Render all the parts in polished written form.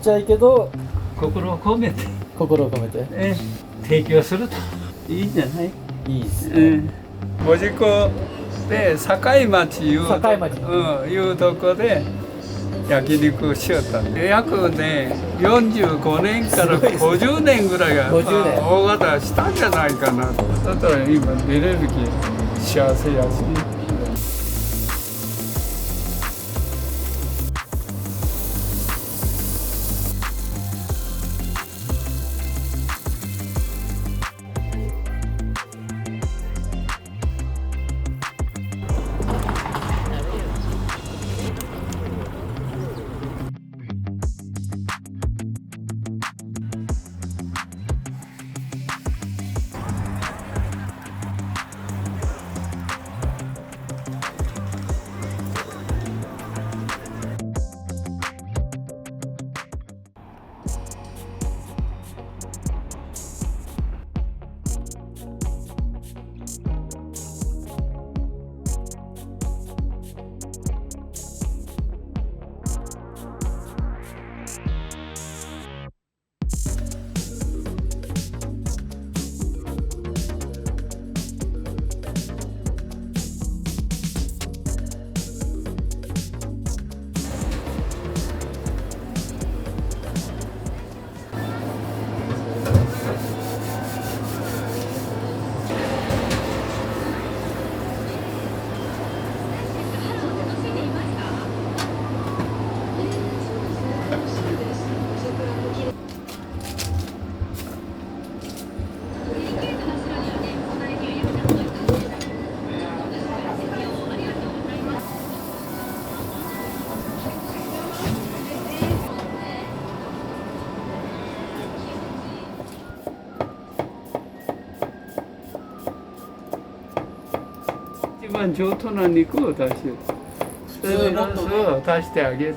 ちゃいけど心を込めて、心を込めて提供するといいんじゃない？いいですね。門司港で境町いう境町いうとこで焼肉しよったんで、約ね45年から50年ぐらいが50年大型したんじゃないかなと。だったら今出れる気幸せやし。一番上等な肉を出しよう。それでそう出してあげる。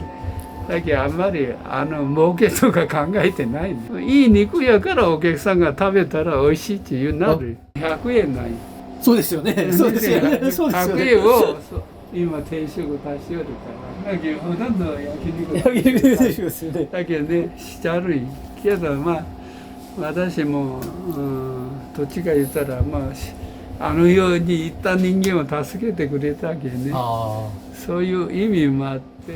だけどあんまり儲けとか考えてないの。いい肉やからお客さんが食べたら美味しいっていうなる。100円ない。そうですよね。そうですよね。そうですよね。100円を今定食出しよるから。だけどほとんど焼肉。焼肉ですよね。だけどねしちゃるい。けどまあ私も、どっちか言ったらまあように行った人間を助けてくれたわけね。そういう意味もあって。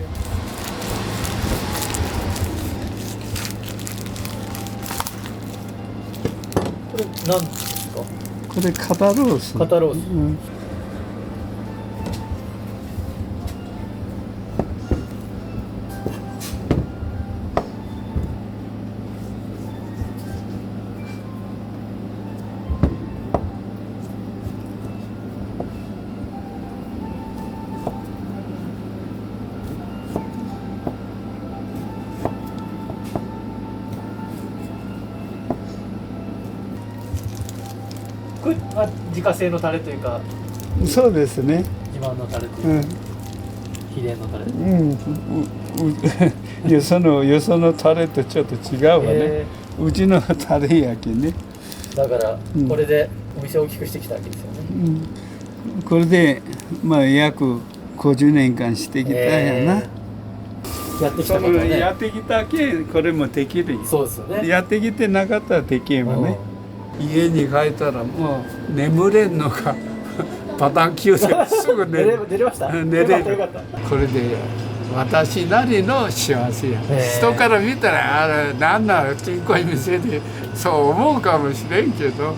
これ何ですか？これ肩ロース。肩ロース。これ自家製のタレというかそうですね。自慢のタレというか、秘伝のタレ。よそのタレとちょっと違うわね。うちのタレやけね。だからこれでお店を大きくしてきたわけですよね。これでまあ約50年間してきたやな。やってきたことね。やってきたけこれもできるよ。そうですよね。やってきてなかったらできんわね。家に帰ったらもう眠れんのかパターン9ですぐ寝る。寝れました？寝れる。これで私なりの幸せや。人から見たらあれなんなちんこい店でそう思うかもしれんけど。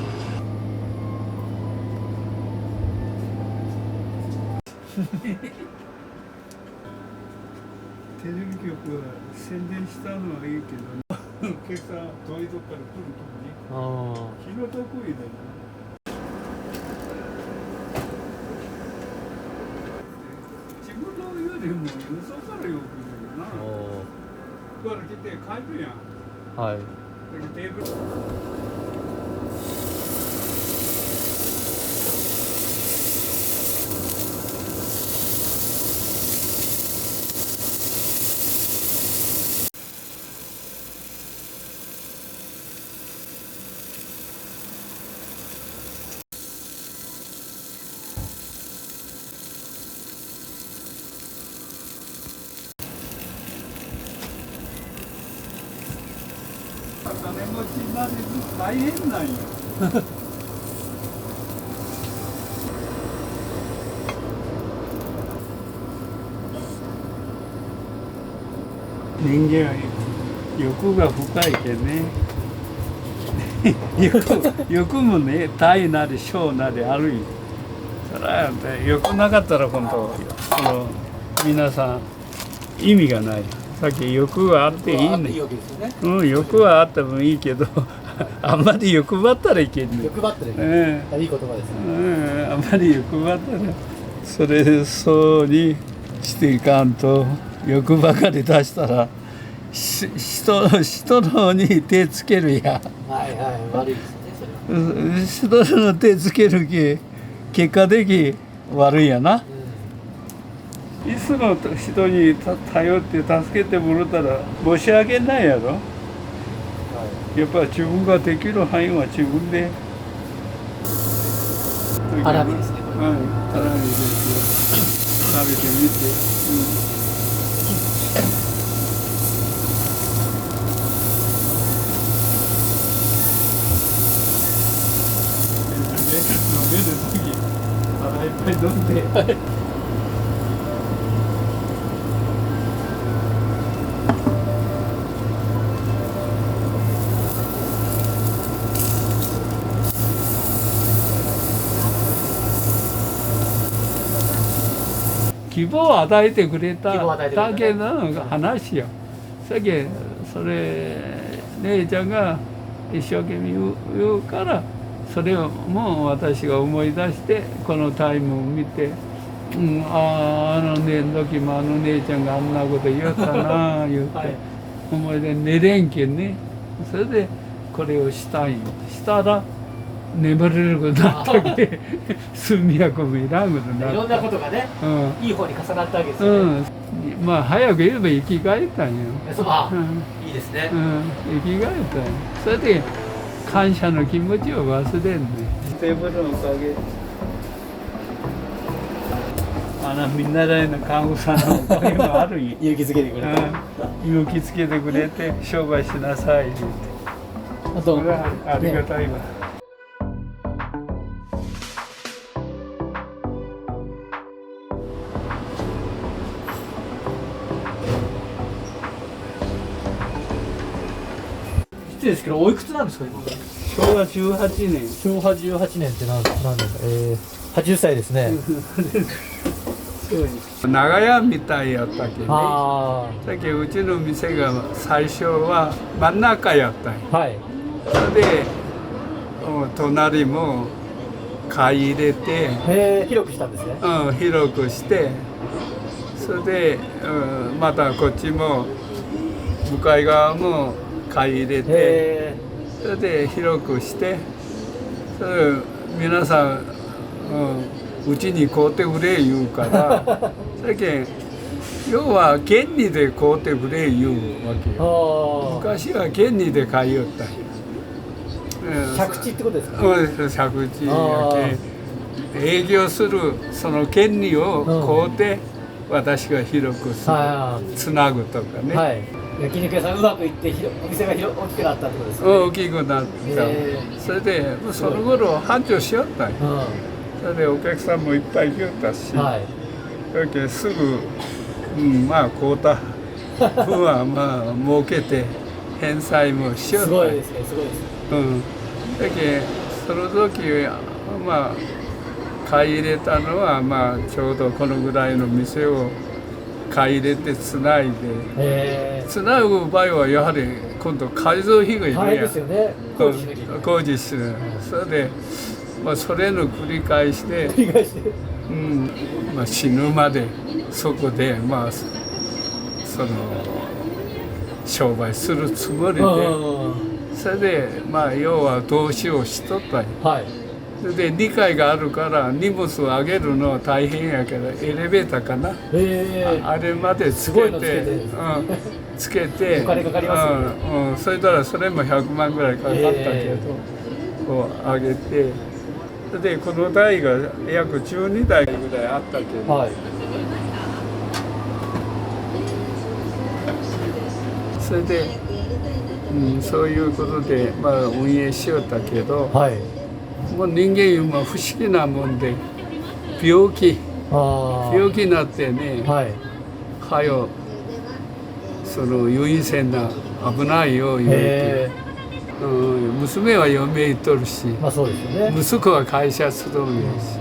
テレビ局は宣伝したのはいいけど、お客さん遠いとこから来るとね、気の毒いだよ。自分のよりもよそからよく来るよな。こから来て帰るやん。はい。テーブル金持ちになれる大変なんよ。人間は欲が深いけね。欲もね、大なり小なりあるよ。それは欲なかったら今度この皆さん意味がない。さっき欲はあっていいね。うん、欲はあってもいいけど、あんまり欲張ったらいけんね。欲張ってる。いい言葉ですね。あんまり欲張ったら、それそうにしていかんと、欲ばかり出したら、人のに手つけるや。はいはい、悪いですね、それは。人の手つけるけ、結果的悪いやな。いつも人に頼って助けてもらったら申し訳ないやろ。やっぱ自分ができる範囲は自分で。花火ですね。うん、花火ですよ。食べてみて。飲める時、腹いっぱい飲んで。希望を与えてくれただけの話よ。それ姉ちゃんが一生懸命言うから、それをもう私が思い出してこのタイムを見て、あの時もあの姉ちゃんがあんなこと言ったな言って、はい、思い出寝れんけんね。それでこれをしたら眠れることになったっけ。睡眠もいらんことになった。いろんなことがね、いい方に重なったわけですよね。まあ早く言えば生き返ったんよ。いいですね。生き返ったんよ。それで感謝の気持ちを忘れんね。テーブルのおかげ。見習いの看護師さんのおかげもあるんよ。勇気づけてくれて。勇気づけてくれて商売しなさいって。それはありがたいわ。失礼ですけど、おいくつなんですか今。昭和18年。昭和18年って何年だ。80歳ですね。長屋みたいやったけどね。さっきうちの店が最初は真ん中やったんや。はい。それで隣も買い入れて、広くしたんですね。広くして、それで、またこっちも向かい側も買い入れて、それで広くして、それ皆さん、うちに買うてくれ言うからそれけん要は権利で買うてくれ言うわけよ。昔は権利で買いよったんや。借地ってことですか。借地やけん営業するその権利を買うて、私が広くする、つなぐとかね。はい、焼肉屋さんうまくいってお店が大きくなったってことですね。大きくなった。それでその頃繁盛しよったんや。それでお客さんもいっぱい来よったし、だけすぐ、まあ買うた分はまあ儲けて返済もしよった。すごいですね、すごいですね。だけその時まあ買い入れたのはまあちょうどこのぐらいの店を買い入れてつないで、つなぐ場合はやはり今度改造費がいるやん。ですよね。工事する。それでそれの繰り返しで、死ぬまでそこでその商売するつもりで、それで要は投資をしとったんや。それで理解があるから荷物を上げるのは大変やけどエレベーターかな、あれまでつけてお金かかります。それたらそれも100万ぐらいかかったけど、上げて。でこの台が約12台ぐらいあったけど、それでそういうことで、まあ、運営しよったけど、はい。もう人間いうのは不思議なもんで病気になってね、はい。はよその有意線な危ないよ言うて、娘は嫁行っとるし、まあそうですよね。息子は会社勤めやし、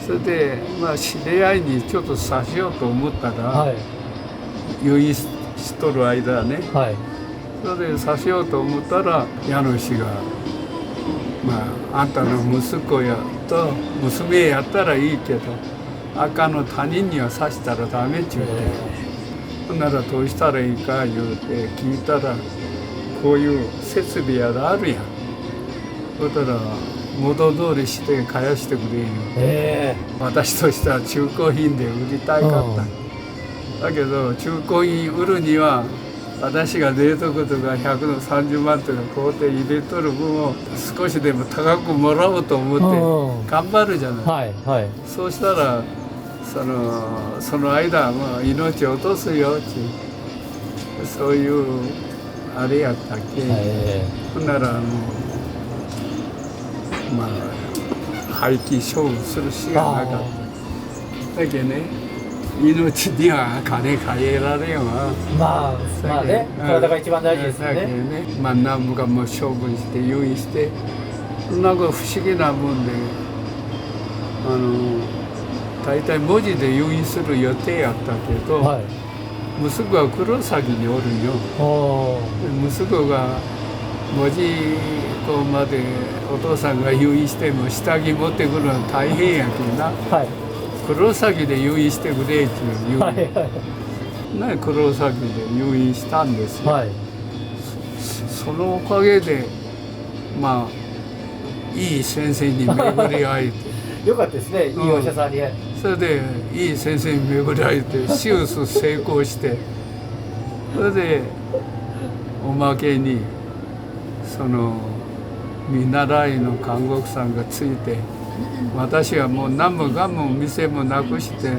それでまあ知り合いにちょっとさせようと思ったら、はい。有意しとる間ね、はい。それでさせようと思ったら家主がまああんたの息子やと娘やったらいいけど赤の他人にはさしたらダメっちゅうて、ほんならどうしたらいいか言うて聞いたらこういう設備やらあるやん。そしたら元通りして返してくれよ。私としては中古品で売りたいかった。だけど中古品売るには私が冷蔵庫とか130万とか買うて入れとる分を少しでも高くもらおうと思って頑張るじゃない。はい。はい。そうしたらその間もう命を落とすよってそういうあれやったっけ。ほんならまあ廃棄処分するしかなかった。だけどね命には金かけられんわ。まあね、体が一番大事ですよね。まあ何もかも処分して用意してなんか不思議なもんで大体文字で用意する予定やったけど、はい、息子は黒崎におるんよ。息子が文字こまでお父さんが用意しても下着持ってくるのは大変やけんな。はい、黒崎で用意してくれっていう、はいはい、黒崎で用意したんですよ。はい、そのおかげでまあいい先生に巡り会えてよかったですね、いいお医者さんに。それでいい先生に巡り会えて手術成功してそれでおまけにその見習いの看護婦さんがついて私はもう何もかも店もなくして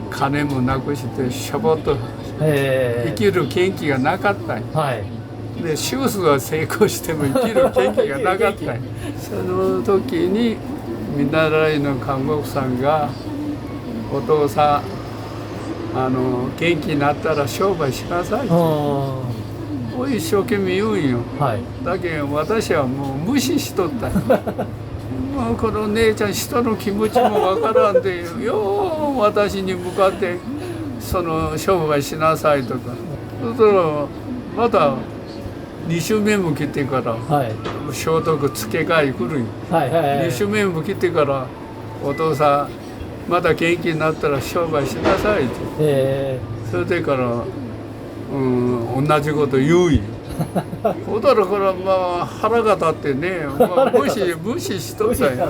金もなくしてしょぼっと生きる元気がなかったん、はい、で手術は成功しても生きる元気がなかったんその時に見習いの看護婦さんが「お父さん元気になったら商売しなさい」と一生懸命言うんよ、はい、だけど私はもう無視しとったもうこの姉ちゃん人の気持ちもわからんでよう私に向かってその商売しなさいとかそしたらまた2週目も来てから、はい、消毒付け替え来るんよ、2週目も来てからお父さんまた元気になったら商売しなさいって、それでから同じこと言うんよほだからまあ腹が立ってね、まあ、無視しとったんや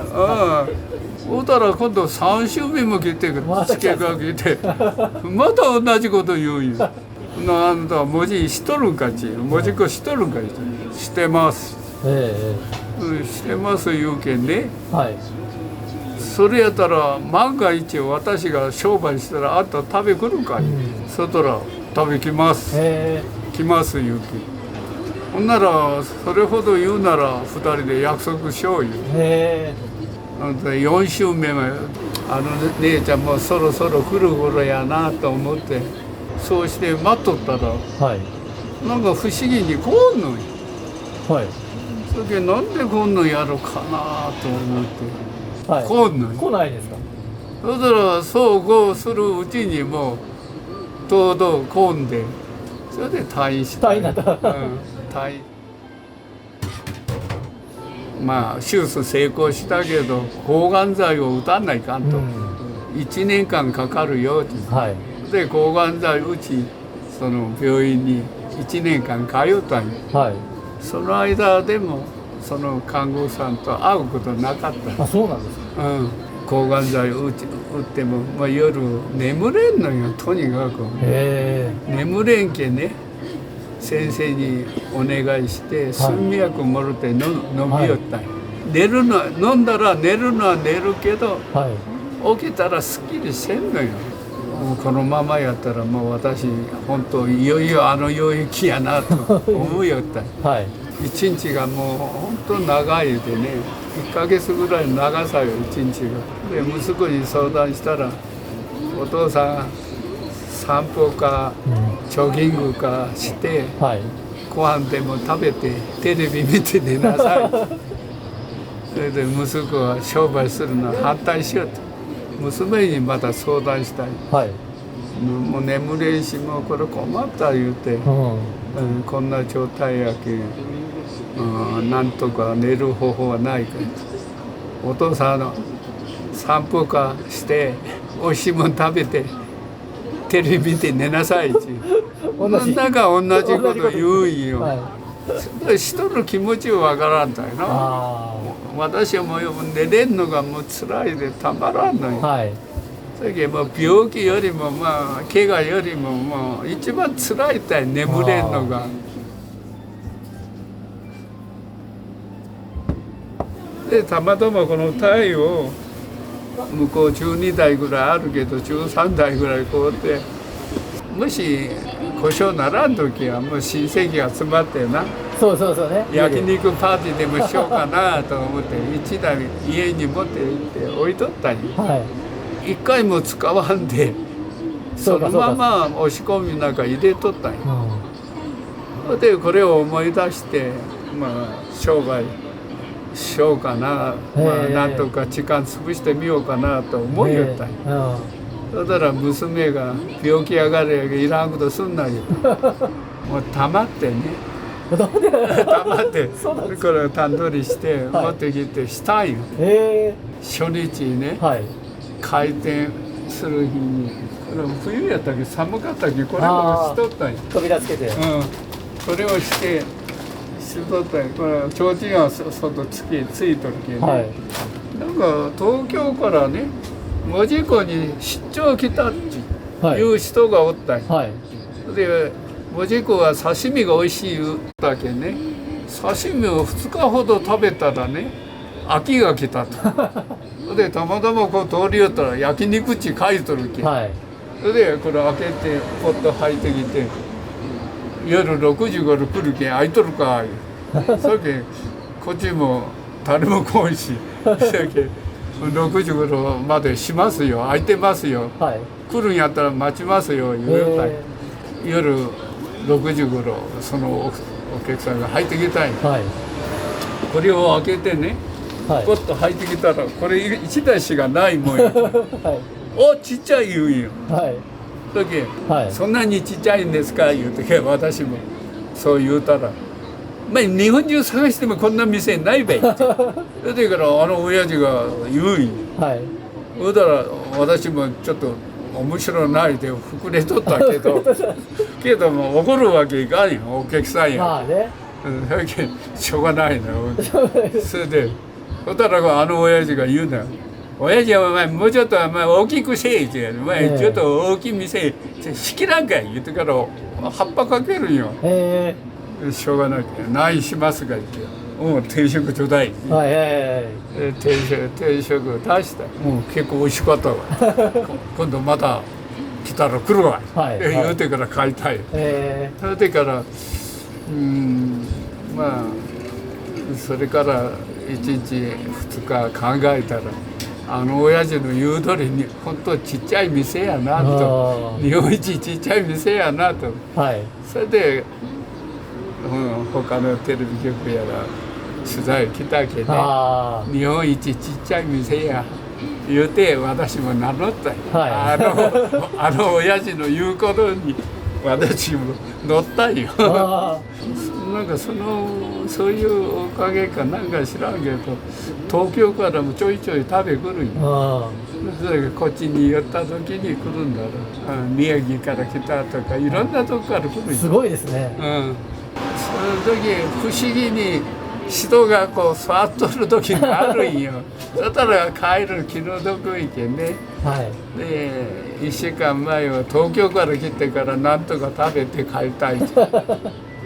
ほだら今度3週目も来て付けが来てまた同じこと言うんよあんた文字しとるんかち文字っ子しとるんかちしてますしてます言うけんね、はい、それやったら万が一私が商売したらあんた食べ来るかい、そしたら食べ来ます来ます言うけほんならそれほど言うなら2人で約束しようよ4週目は姉ちゃんもそろそろ来る頃やなと思ってそうして待っとったら、はい、なんか不思議に来んのよ、はい、それでなんで来んのやろかなと思って、はい、来んのよ来ないですかそしたらそうこうするうちにもうとうとう来んでそれで退院した退院だった、退院まあ手術成功したけど抗がん剤を打たないかんと、1年間かかるよって、はいで抗がん剤打ちその病院に1年間通ったんよ、はい、その間でもその看護師さんと会うことなかった。あ、そうなんですか。抗がん剤打っても、まあ、夜眠れんのよとにかく眠れんけね先生にお願いして睡眠薬もろて飲みよったんよ、寝るの飲んだら寝るのは寝るけど、起きたらすっきりせんのよ。もうこのままやったらもう私本当いよいよあの領域やなと思いよったはい。一日がもう本当長いでね1ヶ月ぐらいの長さよ一日がで息子に相談したらお父さん散歩かジョギングかしてはい。ご飯でも食べてテレビ見て寝なさいそれで息子は商売するの反対しようと娘にまた相談したいはい。もう眠れんしもうこれ困った言うて、こんな状態やけん、なんとか寝る方法はないかお父さんの散歩かしておいしいもん食べてテレビ見て寝なさいってなんか同じこと言うんよ、人の気持ちはわからんだよな私はもう寝れんのがもう辛いでたまらんのよ、それけもう病気よりもまあ怪我よりももう一番辛いったい眠れんのがでたまたまこのタイを向こう12台ぐらいあるけど13台ぐらいこうやってもし故障ならん時はもう親戚集まってなそうそうそうね。焼肉パーティーでもしようかなと思って1台家に持って行って置いとったんよ、一回も使わんでそのまま押し込みなんか入れとったんよ、でこれを思い出してまあ商売しようかな、なんとか時間潰してみようかなと思いよったんよ、そしたら娘が病気やがれやけいらんことすんなよもうたまってねたまってこれを段取りして持ってきてしたんよ、初日にね、開店する日にこれ冬やったけど寒かったけどこれをしとったんよ扉つけて、これをしてしとったんよこれ提灯は外ついとるけど、なんか東京からね門司港に出張来たっていう人がおったんよ、で門司港は刺身が美味しい言ったけね刺身を2日ほど食べたらね飽きが来たとでたまたまこう通り寄ったら焼肉地書いとるけ、それでこれ開けてポッと入ってきて夜6時頃来るけん開いとるかそれけんこっちも誰も来んしそれけん6時頃までしますよ開いてますよ、来るんやったら待ちますよ言うたん夜6時頃そのお客さんが入ってきたんや、これを開けてねポッと入ってきたらこれ1台しかないもんやおちっちゃい言うんよ、だけ、そんなにちっちゃいんですか言うて私もそう言うたらまあ日本中探してもこんな店ないべってそれからあの親父が言うんよ、そしたら私もちょっと面白ないで膨れとったけどけども怒るわけいかんよお客さんや、それけしょうがないのそれでそしたらあの親父が言うのよ親父はお前もうちょっと大きくせえってお前ちょっと大きい店仕切らんかい言ってから葉っぱかけるんよ、しょうがないけど何しますか言って定食ちょうだい、定食出した結構美味しかったわ今度また来たら来るわ、言うてから買いたい、それでからまあそれから1日2日考えたらあの親父の言う通りに本当ちっちゃい店やなと日本一ちっちゃい店やなと、それで、他のテレビ局やら取材来たけど、日本一ちっちゃい店や言うて私も名乗ったよ、あの親父の言うことに私も乗ったよなんかそういうおかげかなんか知らんけど東京からもちょいちょい食べ来るんよ、それがこっちに寄った時に来るんだろう、宮城から来たとかいろんなとこから来るんよ、すごいですね、その時不思議に人がこう座っとる時があるんよそしたら帰る気の毒いけんね、で1週間前は東京から来てからなんとか食べて帰りたい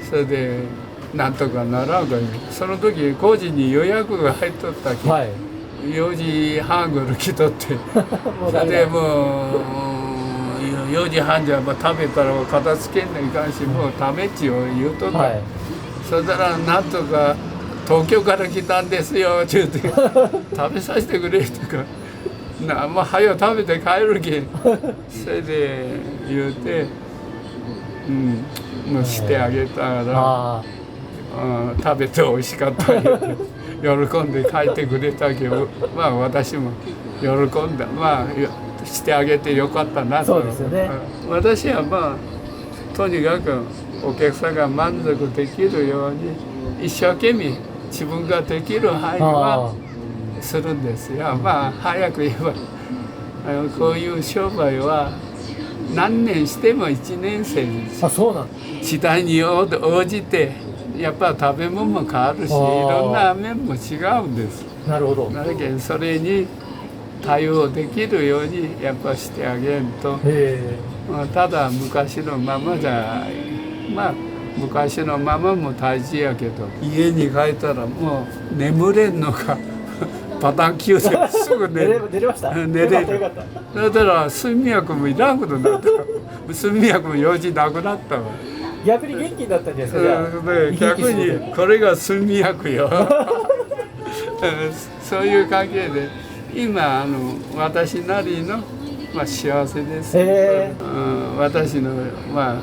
それでなんとかならんかその時5時に予約が入っとったけ、4時半ごろ来とってそれでもう4時半じゃ食べたら片付けんないかんし、もう食べっちを言うとった、はい。そしたらなんとか東京から来たんですよって言って食べさせてくれとかまあ早く食べて帰るけんそれで言うて、もうしてあげたら、あ食べて美味しかったよって喜んで帰ってくれたけど、まあ私も喜んだ、まあしてあげてよかったなと。そうですよね。私はまあとにかくお客さんが満足できるように一生懸命自分ができる範囲はするんですよ。まあ早く言えばこういう商売は何年しても1年生ですあ。そうなんです。時代に応じてやっぱ食べ物も変わるし、いろんな面も違うんです。なるほど。だけどそれに対応できるようにやっぱしてあげんと、ただ昔のままじゃまあ昔のままも大事やけど、家に帰ったらもう眠れんのかパターン級ですぐ寝る。寝れました。寝れる。だから睡眠薬もいらんことになった。睡眠薬も用事なくなったわ。逆に元気になったんじゃないですか。じゃあ逆にこれが睡眠薬よ。そういう関係で今私なりの、まあ、幸せです。私の、まあ、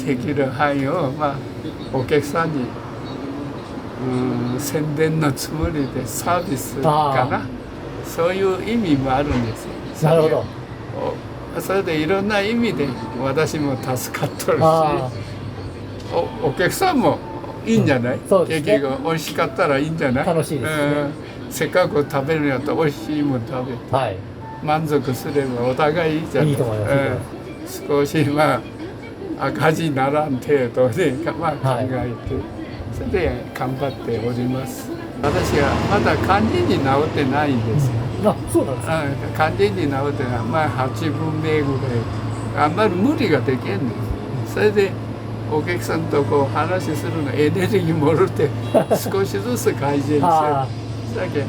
できる範囲を、まあ、お客さんに宣伝のつもりでサービスかな、そういう意味もあるんですよ。なるほど。それでいろんな意味で私も助かっとるし、お客さんもいいんじゃない、結局美味しかったらいいんじゃない。楽しいですね。せっかく食べるんやったら美味しいもの食べて、満足すればお互いいいじゃない。いいと思います。少しまあ赤字にならん程度で、まあ、考えて、それで頑張っております。私はまだ完全に治ってないんですよ。そうなんですか。完全に治ってない、まあ8分目ぐらい、あんまり無理ができんの。それでお客さんとこう話するのエネルギーもろて少しずつ改善してる。だけ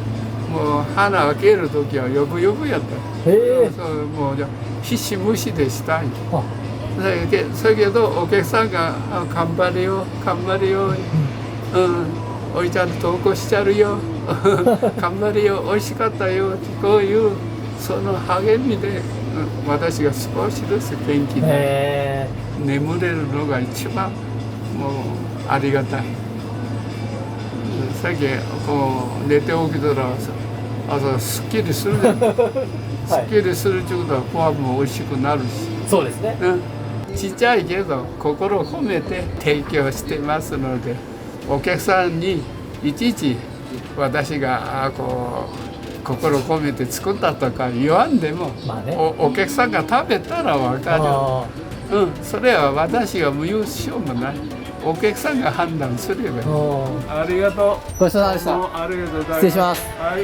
もう花開ける時はよぶよぶやった。そうもうじゃ必死無視でしたい。だけどお客さんが頑張れよ頑張れよ、おいちゃんと投稿しちゃるよ頑張れよ美味しかったよ、こういうその励みで、私が少しずつ元気で眠れるのが一番もうありがたい。さっきこう寝て起きたら朝すっきりするじゃん。すっきりするってことはご飯も美味しくなるし。そうですね。ちっちゃいけど心を込めて提供してますので、お客さんにいちいち私がこう心を込めて作ったとか言わんでも、お客さんが食べたら分かる。それは私が無優勝もない。お客さんが判断すればいい。ありがとう。ごちそうさまでした。ありがとうございます。失礼します。はい。